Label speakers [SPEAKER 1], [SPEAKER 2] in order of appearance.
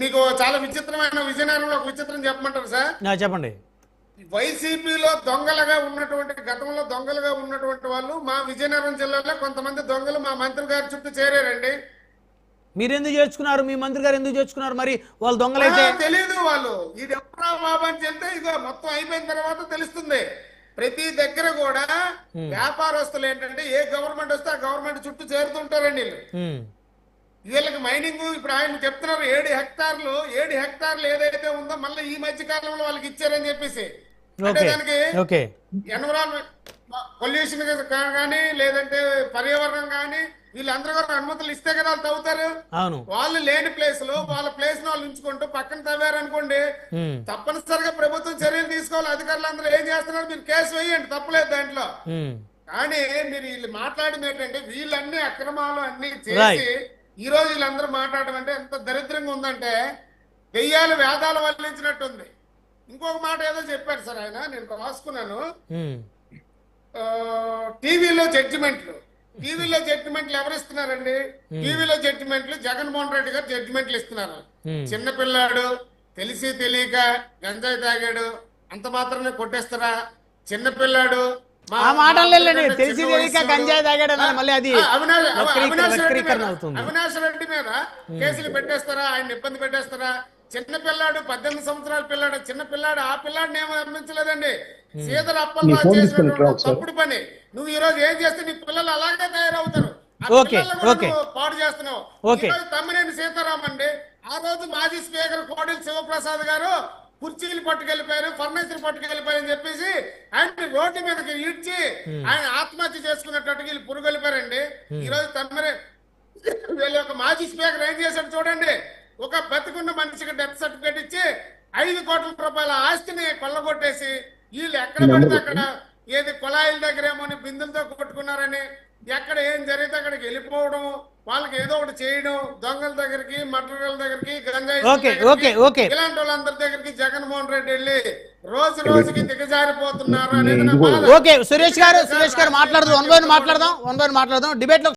[SPEAKER 1] మీకు చాలా విచిత్రమైన విజయనగరంలో ఒక విచిత్రం చెప్పమంటారు సార్.
[SPEAKER 2] చెప్పండి.
[SPEAKER 1] వైసీపీలో దొంగలుగా ఉన్నటువంటి గతంలో దొంగలుగా ఉన్నటువంటి వాళ్ళు మా విజయనగరం జిల్లాలో కొంతమంది దొంగలు మా మంత్రి గారి చుట్టూ చేరారండి.
[SPEAKER 2] మీరు ఎందుకు చేర్చుకున్నారు? మీ మంత్రి గారు ఎందుకు చేర్చుకున్నారు? మరి వాళ్ళు దొంగలైతే
[SPEAKER 1] తెలియదు. వాళ్ళు ఇది ఎప్పుడా బాబు అని చెప్తే ఇక మొత్తం అయిపోయిన తర్వాత తెలుస్తుంది. ప్రతి దగ్గర కూడా వ్యాపారస్తులు ఏంటంటే ఏ గవర్నమెంట్ వస్తే ఆ గవర్నమెంట్ చుట్టూ చేరుతుంటారండి వీళ్ళు. వీళ్ళకి మైనింగ్ ఇప్పుడు ఆయన చెప్తున్నారు 7 హెక్టార్లు ఏదైతే ఉందో మళ్ళీ ఈ మధ్య కాలంలో వాళ్ళకి ఇచ్చారని చెప్పేసి, అంటే దానికి ఎన్విరాన్మెంట్ పొల్యూషన్ కానీ లేదంటే పర్యావరణం కానీ వీళ్ళందరూ కూడా అనుమతులు ఇస్తే కదా వాళ్ళు తవ్వుతారు. వాళ్ళు లేని ప్లేస్ లో వాళ్ళ ప్లేస్ వాళ్ళు ఉంచుకుంటూ పక్కన తవ్వారనుకోండి తప్పనిసరిగా ప్రభుత్వం చర్యలు తీసుకోవాలి. అధికారులు అందరూ ఏం చేస్తున్నారు, మీరు కేసు వేయండి, తప్పలేదు దాంట్లో. కానీ మీరు వీళ్ళు మాట్లాడింది ఏంటంటే వీళ్ళన్ని అక్రమాలు అన్ని చేసి ఈ రోజు వీళ్ళందరూ మాట్లాడడం అంటే ఎంత దరిద్రంగా ఉందంటే దెయ్యాలు వేదాలు వల్లించినట్టుంది. ఇంకొక మాట ఏదో చెప్పారు సార్ ఆయన, నేను రాసుకున్నాను. టీవీలో జడ్జిమెంట్లు ఎవరు ఇస్తున్నారండి? టీవీలో జడ్జిమెంట్లు జగన్మోహన్ రెడ్డి గారు జడ్జిమెంట్లు ఇస్తున్నారు. చిన్నపిల్లాడు తెలిసి తెలియక గంజాయి తాగాడు అంత మాత్రమే కొట్టేస్తారా? చిన్నపిల్లాడు
[SPEAKER 2] తెలిసి తెలియక గంజాయి తాగాడు మళ్ళీ అది
[SPEAKER 1] అవినాష్ రెడ్డి మీద కేసులు పెట్టేస్తారా? ఆయన ఇబ్బంది పెట్టేస్తారా? చిన్న పిల్లాడు 18 సంవత్సరాల పిల్లాడు, చిన్న పిల్లాడు, ఆ పిల్లాడిని ఏమో గమనించలేదండి. సీదర అప్పల్లా చేసిన తప్పుడు పని. నువ్వు ఈ రోజు ఏం చేస్తే నీ పిల్లలు అలాగే తయారవుతారు. పాడు చేస్తున్నావు. తమ్మినేని సీతారాం అండి, ఆ రోజు మాజీ స్పీకర్ కోడెల శివప్రసాద్ గారు కుర్చీలు పట్టుకెళ్ళిపోయారు, ఫర్నిచర్ పట్టుకెళ్ళిపోయారని చెప్పేసి ఆయన రోడ్డు మీదకి ఈడ్చి ఆయన ఆత్మహత్య చేసుకున్నట్టుగా వీళ్ళు పురుగొలిపారండి. ఈ రోజు తమ్మినే వీళ్ళ యొక్క మాజీ స్పీకర్ ఏం చేశాడు చూడండి. ఒక బతికున్న మనిషికి డెత్ సర్టిఫికేట్ ఇచ్చి 5 కోట్ల రూపాయల ఆస్తిని కొల్లగొట్టేసి వీళ్ళు ఎక్కడ పడితే అక్కడ ఏది కుళాయిల దగ్గర ఏమో బిందులతో కొట్టుకున్నారని ఎక్కడ ఏం జరిగితే అక్కడికి వెళ్ళిపోవడం, వాళ్ళకి ఏదో ఒకటి చేయడం, దొంగల దగ్గరికి మటర్ల దగ్గరికి గంజాయి ఇలాంటి వాళ్ళందరి దగ్గరికి జగన్మోహన్ రెడ్డి వెళ్ళి రోజుకి దిగజారిపోతున్నారు అనేది.
[SPEAKER 2] సురేష్ గారు మాట్లాడదాం డిబేట్ లో.